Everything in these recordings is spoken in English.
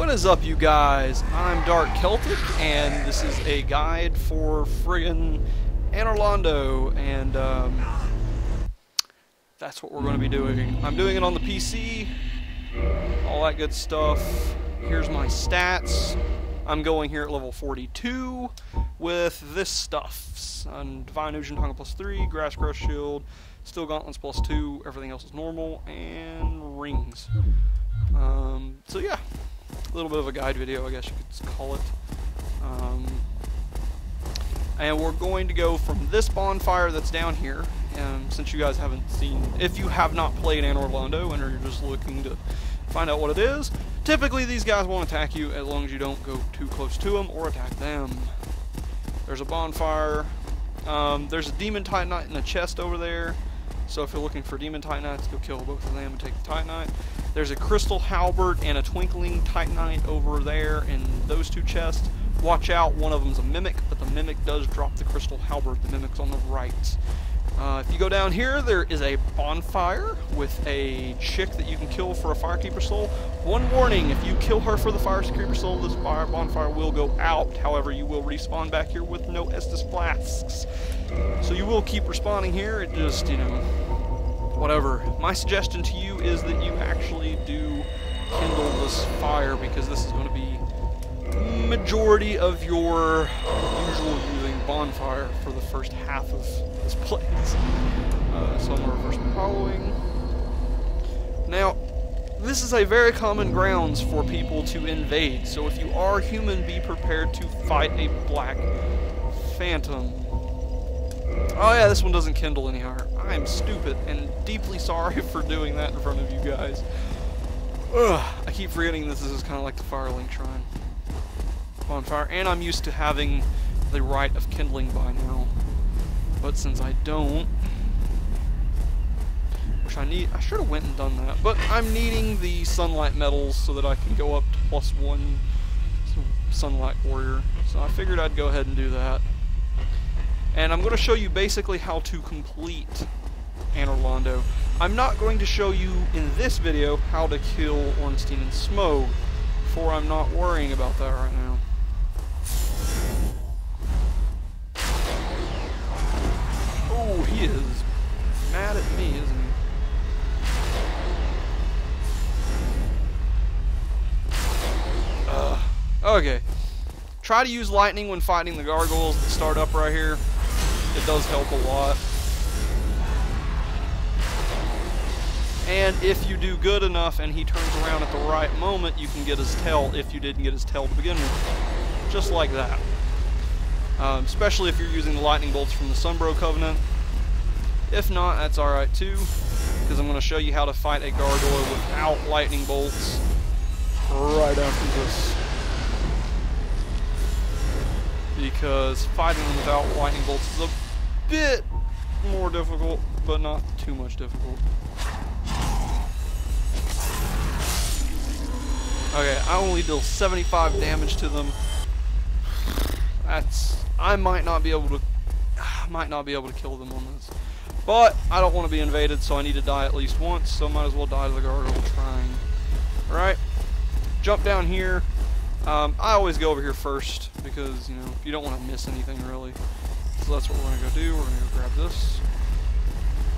What is up, you guys? I'm Dark Celtic, and this is a guide for friggin' ANOR LONDO, and that's what we're going to be doing. I'm doing it on the PC, all that good stuff. Here's my stats. I'm going here at level 42 with this stuff. Divine Ocean Tongue plus 3, Grass Crush Shield, Steel Gauntlets plus 2, everything else is normal, and rings. So yeah, a little bit of a guide video, I guess you could call it. And we're going to go from this bonfire that's down here, since you guys haven't seen, if you have not played ANOR LONDO and you're just looking to find out what it is, typically these guys won't attack you as long as you don't go too close to them or attack them. There's a bonfire. There's a Demon Titanite in the chest over there. So if you're looking for Demon Titanites, go kill both of them and take the Titanite. There's a Crystal Halberd and a Twinkling Titanite over there in those two chests. Watch out, one of them's a Mimic, but the Mimic does drop the Crystal Halberd. The Mimic's on the right. If you go down here, there is a bonfire with a chick that you can kill for a Firekeeper Soul. One warning, if you kill her for the Firekeeper Soul, this bonfire will go out. However, you will respawn back here with no Estus Flasks. So you will keep respawning here, it just, you know, whatever. My suggestion to you is that you actually do kindle this fire, because this is going to be majority of your usual using bonfire for the first half of this place. So I'm going to reverse my following. Now, this is a very common grounds for people to invade, so if you are human, be prepared to fight a black phantom. Oh yeah, this one doesn't kindle any higher. I am stupid and deeply sorry for doing that in front of you guys. Ugh, I keep forgetting this is kind of like the Firelink Shrine bonfire, and I'm used to having the right of kindling by now. But since I don't, which I should have went and done that, but I'm needing the sunlight medals so that I can go up to +1 sunlight warrior. So I figured I'd go ahead and do that. And I'm going to show you basically how to complete ANOR LONDO. I'm not going to show you in this video how to kill Ornstein and Smoke, for I'm not worrying about that right now. Oh, he is mad at me, isn't he? Okay. Try to use lightning when fighting the gargoyles that start up right here. It does help a lot. And if you do good enough and he turns around at the right moment, you can get his tail if you didn't get his tail to begin with. Just like that. Especially if you're using the lightning bolts from the Sunbro Covenant. If not, that's alright too, because I'm going to show you how to fight a gargoyle without lightning bolts right after this. Because fighting them without lightning bolts is a bit more difficult, but not too much difficult. Okay, I only deal 75 damage to them. I might not be able to kill them on this. But I don't want to be invaded, so I need to die at least once, so might as well die to the gargoyle trying. Alright, jump down here. I always go over here first, because, you know, you don't want to miss anything, really. So that's what we're going to go do. We're going to go grab this.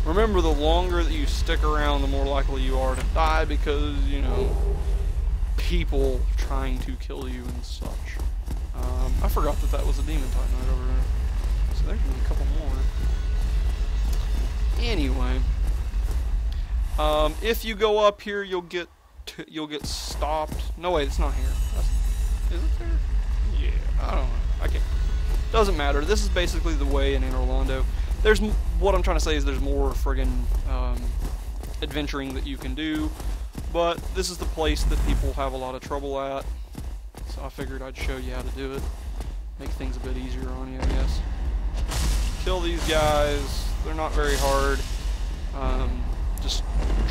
Remember, the longer that you stick around, the more likely you are to die, because, you know, people trying to kill you and such. I forgot that that was a Demon Titanite over there. So there's a couple more. Anyway. If you go up here, you'll get stopped. No, wait, it's not here. Is it there? Yeah, I don't know. I can't. Doesn't matter. This is basically the way in ANOR LONDO. What I'm trying to say is there's more friggin' adventuring that you can do, but this is the place that people have a lot of trouble at. So I figured I'd show you how to do it. Make things a bit easier on you, I guess. Kill these guys. They're not very hard. Just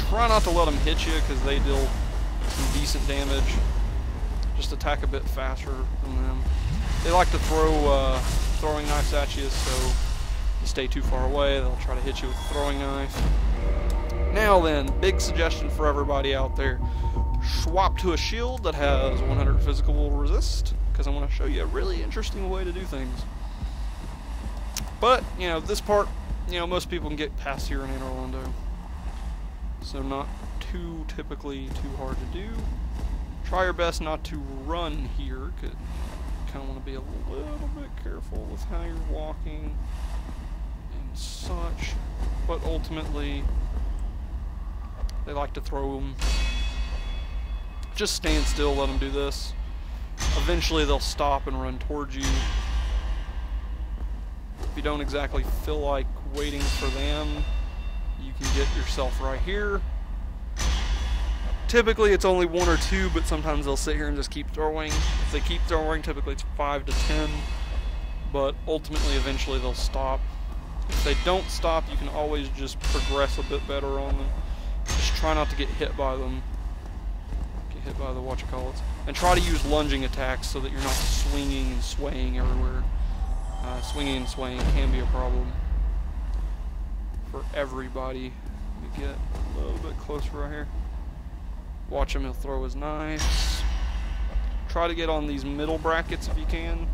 try not to let them hit you, because they deal some decent damage. Just attack a bit faster than them. They like to throw throwing knives at you, so you stay too far away, they'll try to hit you with a throwing knife. Now then, big suggestion for everybody out there. swap to a shield that has 100 physical resist, because I want to show you a really interesting way to do things. But, you know, this part, you know, most people can get past here in ANOR LONDO. So not typically too hard to do. Try your best not to run here, because you kind of want to be a little bit careful with how you're walking and such. But ultimately, they like to throw them. Just stand still, let them do this. Eventually they'll stop and run towards you. If you don't exactly feel like waiting for them, you can get yourself right here. Typically it's only 1 or 2, but sometimes they'll sit here and just keep throwing. If they keep throwing, typically it's 5 to 10, but ultimately eventually they'll stop. If they don't stop, you can always just progress a bit better on them. Just try not to get hit by them. Get hit by the whatchamacallits. And try to use lunging attacks so that you're not swinging and swaying everywhere. Swinging and swaying can be a problem for everybody. Let me get a little bit closer right here. Watch him, he'll throw his knives. Try to get on these middle brackets if you can.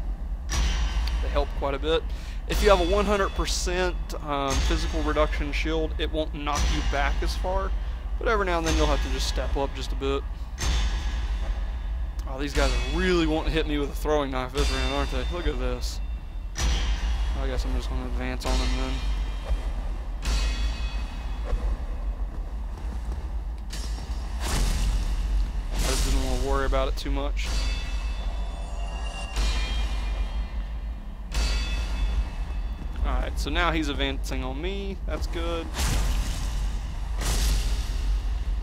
They help quite a bit. If you have a 100% physical reduction shield, it won't knock you back as far. But every now and then you'll have to just step up just a bit. Oh, these guys are really wanting to hit me with a throwing knife this round, aren't they? Look at this. I guess I'm just going to advance on them then. I just didn't want to worry about it too much. Alright, so now he's advancing on me. That's good.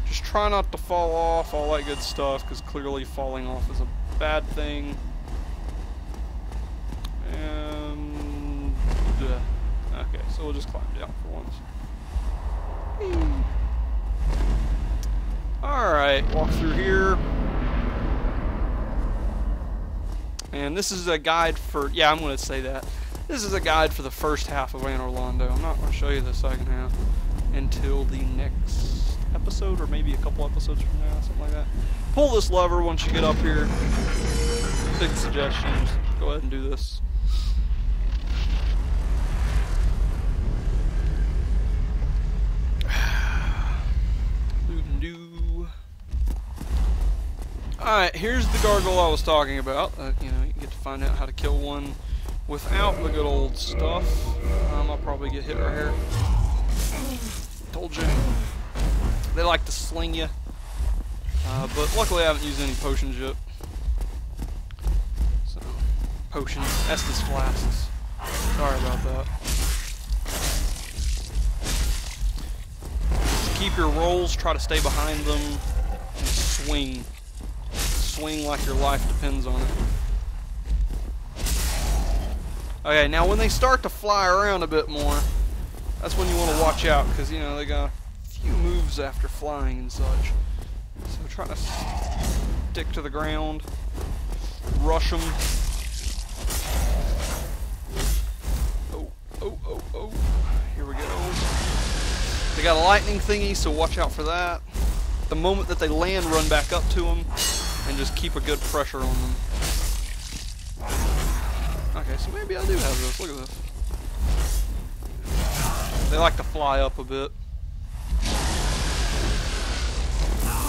Just try not to fall off, all that good stuff, because clearly falling off is a bad thing. And okay, so we'll just climb down for once. Alright, walk through here. And this is a guide for, yeah, I'm going to say that. This is a guide for the first half of ANOR LONDO. I'm not going to show you the second half until the next episode, or maybe a couple episodes from now, something like that. Pull this lever once you get up here. Big suggestions. Go ahead and do this. Alright, here's the gargoyle I was talking about. You know, you get to find out how to kill one without the good old stuff. I'll probably get hit right here. Told you. They like to sling you. But luckily I haven't used any potions yet. So, potions, Estus flasks. Sorry about that. Just keep your rolls, try to stay behind them, and swing. Swing like your life depends on it. Okay, now when they start to fly around a bit more, that's when you want to watch out, because, you know, they got a few moves after flying and such. So try to stick to the ground, rush them. Oh. Here we go. They got a lightning thingy, so watch out for that. The moment that they land, run back up to them. And just keep a good pressure on them. Okay, so maybe I do have this. Look at this. They like to fly up a bit.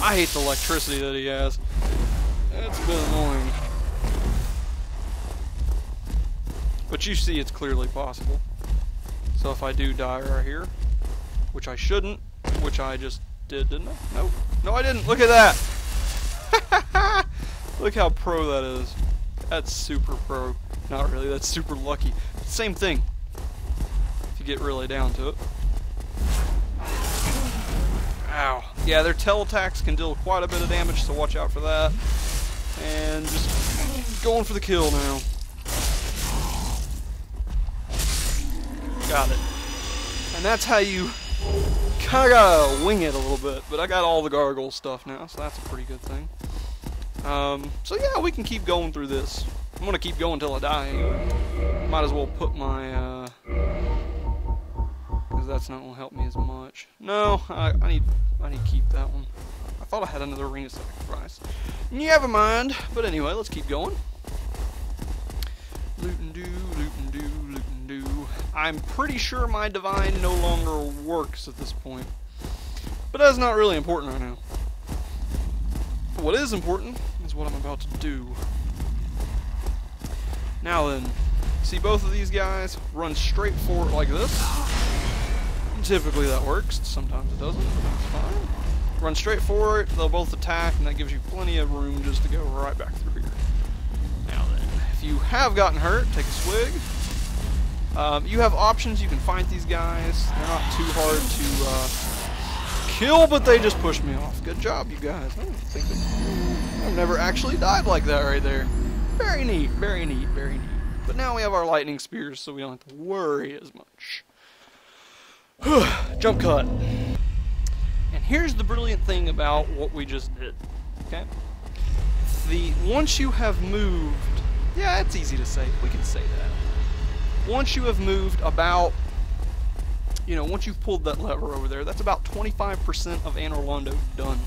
I hate the electricity that he has. It's a bit annoying. But you see it's clearly possible. So if I do die right here, which I shouldn't, which I just did, didn't I? Nope. No, I didn't. Look at that. Look how pro that is. That's super pro. Not really, that's super lucky. Same thing, if you get really down to it. Ow. Yeah, their tail attacks can deal quite a bit of damage, so watch out for that. And just going for the kill now. Got it. And that's how you kind of gotta wing it a little bit. But I got all the gargoyle stuff now, so that's a pretty good thing. So yeah, we can keep going through this. I'm gonna keep going until I die anyway. Might as well put my, because that's not gonna help me as much. No, I need to keep that one. I thought I had another ring of sacrifice. Never mind. But anyway, let's keep going. Loot and do, loot and do, loot and do. I'm pretty sure my divine no longer works at this point. But that's not really important right now. What is important is what I'm about to do. Now then, see both of these guys run straight forward like this. Typically that works, sometimes it doesn't, but that's fine. Run straight forward, they'll both attack, and that gives you plenty of room just to go right back through here. Now then, if you have gotten hurt, take a swig. You have options, you can fight these guys. They're not too hard to kill, but they just pushed me off. Good job, you guys. I don't think that I've never actually died like that right there. Very neat, very neat, very neat. But now we have our lightning spears, so we don't have to worry as much. Jump cut. And here's the brilliant thing about what we just did. Okay? Once you have moved, yeah, it's easy to say. We can say that. Once you have moved about, you know, once you've pulled that lever over there, that's about 25% of ANOR LONDO done.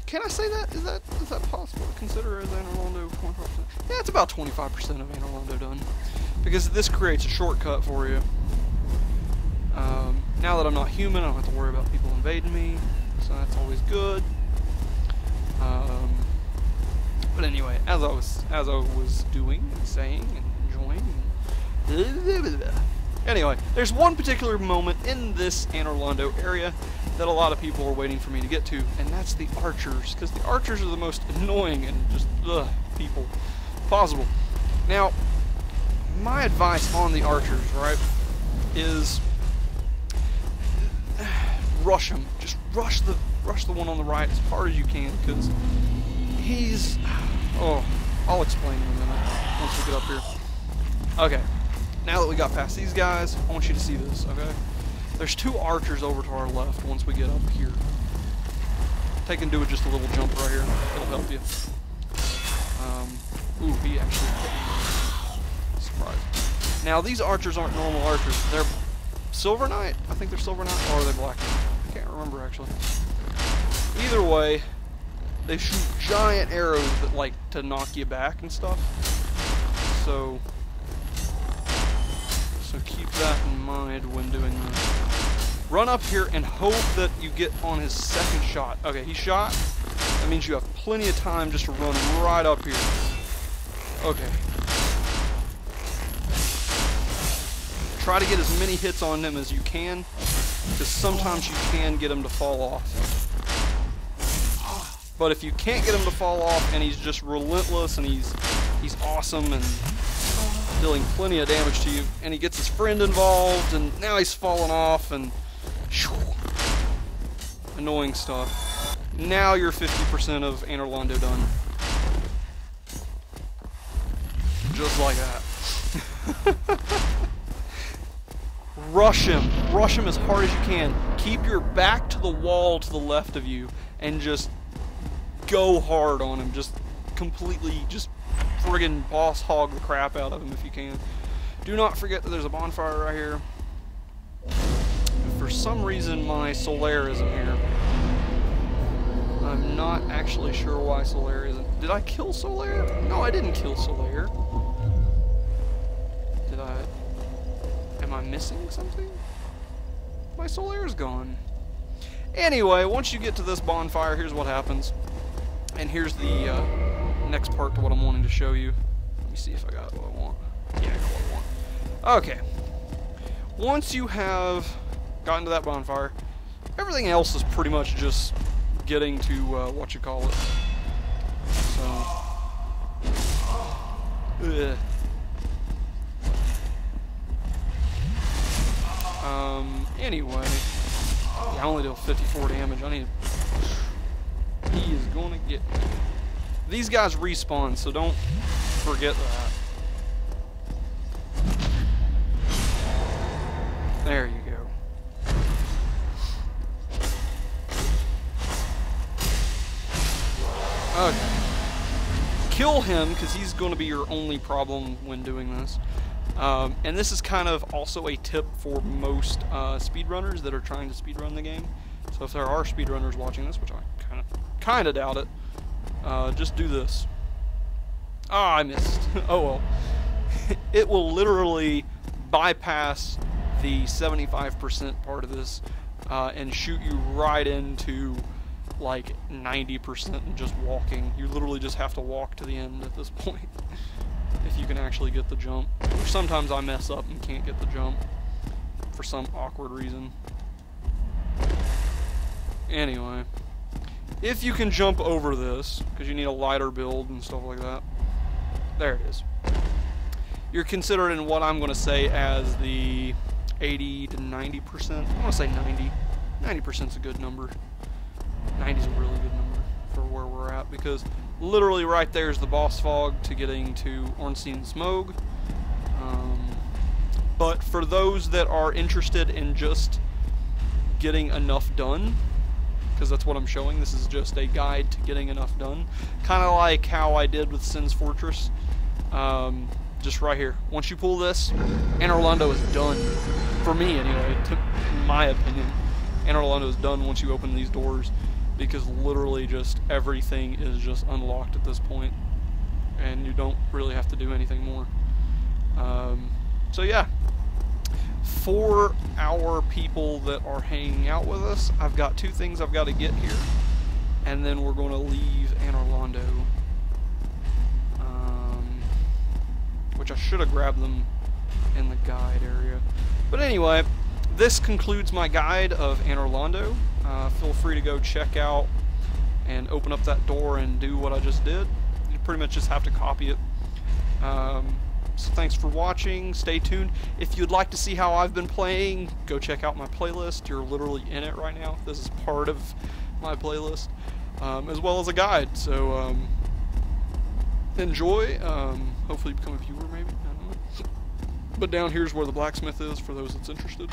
Can I say that? Is that possible to consider as ANOR LONDO 25%? Yeah, it's about 25% of ANOR LONDO done. Because this creates a shortcut for you. Now that I'm not human, I don't have to worry about people invading me, so that's always good. But anyway, as I was doing and saying and enjoying. Anyway, there's one particular moment in this ANOR LONDO area that a lot of people are waiting for me to get to, and that's the archers, because the archers are the most annoying and just people possible. Now, my advice on the archers, right, is rush him. Just rush the one on the right as hard as you can, because he's... Oh, I'll explain in a minute once we get up here. Okay, now that we got past these guys, I want you to see this, okay? There's two archers over to our left once we get up here. Take and do it just a little jump right here. It'll help you. Ooh, he actually hit me. Surprise. Now, these archers aren't normal archers. They're Silver Knight? I think they're Silver Knight, or are they Black Knight? I can't remember, actually. Either way, they shoot giant arrows that like to knock you back and stuff. So keep that in mind when doing this. Run up here and hope that you get on his second shot. Okay, he shot. That means you have plenty of time just to run right up here. Okay. Try to get as many hits on him as you can, because sometimes you can get him to fall off. But if you can't get him to fall off and he's just relentless and he's awesome and dealing plenty of damage to you, and he gets his friend involved and now he's falling off and annoying stuff. Now you're 50% of ANOR LONDO done. Just like that. Rush him. Rush him as hard as you can. Keep your back to the wall to the left of you and just go hard on him. Just completely, just friggin' boss hog the crap out of him if you can. Do not forget that there's a bonfire right here. For some reason my Solaire isn't here. I'm not actually sure why Solaire isn't. Did I kill Solaire? No, I didn't kill Solaire. Did I? Am I missing something? My Solaire's gone. Anyway, once you get to this bonfire, here's what happens. And here's the next part to what I'm wanting to show you. Let me see if I got what I want. Yeah, I got what I want. Okay. Once you have gotten to that bonfire, everything else is pretty much just getting to what you call it. So, anyway, yeah, I only deal 54 damage. He is gonna get me. These guys respawn, so don't forget that. There you go. Okay. Kill him, because he's going to be your only problem when doing this. And this is kind of also a tip for most speedrunners that are trying to speedrun the game. So if there are speedrunners watching this, which I kind of doubt it, just do this. Ah, I missed. Oh well. It will literally bypass the 75% part of this and shoot you right into like 90% and just walking. You literally just have to walk to the end at this point if you can actually get the jump. Sometimes I mess up and can't get the jump for some awkward reason. Anyway, if you can jump over this, because you need a lighter build and stuff like that, there it is. You're considered in what I'm going to say as the 80 to 90%. I want to say 90. 90% is a good number. 90 is a really good number for where we're at, because literally right there is the boss fog to getting to Ornstein Smog. But for those that are interested in just getting enough done, because that's what I'm showing, this is just a guide to getting enough done. Kind of like how I did with Sin's Fortress. Just right here. Once you pull this, ANOR LONDO is done. For me, anyway, in my opinion. ANOR LONDO is done once you open these doors, because literally just everything is just unlocked at this point, and you don't really have to do anything more. So yeah, for our people that are hanging out with us, I've got 2 things I've got to get here, and then we're going to leave ANOR LONDO. Which I should have grabbed them in the guide area. But anyway, this concludes my guide of ANOR LONDO. Feel free to go check out and open up that door and do what I just did. You pretty much just have to copy it. So thanks for watching. Stay tuned. If you'd like to see how I've been playing, go check out my playlist. You're literally in it right now. This is part of my playlist, as well as a guide. So enjoy. Hopefully become a viewer, maybe. I don't know. But down here's where the blacksmith is for those that's interested.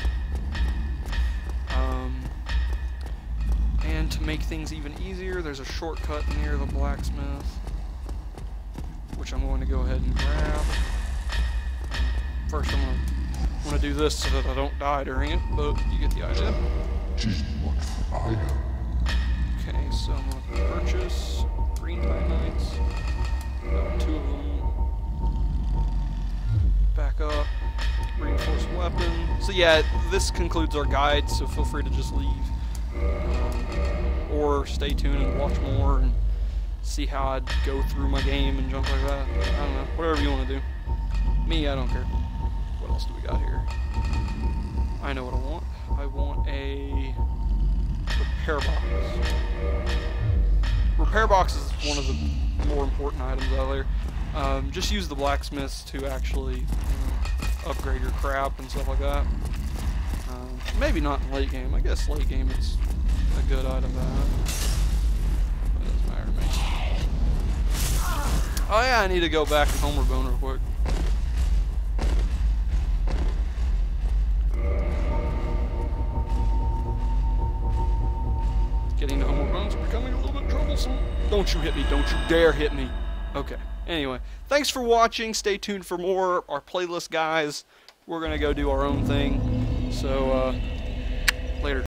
And to make things even easier, there's a shortcut near the blacksmith, which I'm going to go ahead and grab. First, I'm going to do this so that I don't die during it, but you get the idea. Okay, so I'm going to purchase green Titanites. Got 2 of them. Back up. Reinforced weapon. So yeah, this concludes our guide, so feel free to just leave. Or stay tuned and watch more and see how I'd go through my game and jump like that. I don't know. Whatever you want to do. Me, I don't care. What else do we got here? I know what I want. I want a repair box. Repair box is one of the more important items out there. Just use the blacksmiths to actually upgrade your crap and stuff like that. Maybe not in late game. I guess late game it's a good item to have. But it doesn't matter to me. Oh yeah, I need to go back to Homer Bone real quick. Getting to Homer Bones is becoming a little bit troublesome. Don't you hit me. Don't you dare hit me. Okay. Anyway, thanks for watching. Stay tuned for more. Our playlist guys. We're going to go do our own thing. So, later.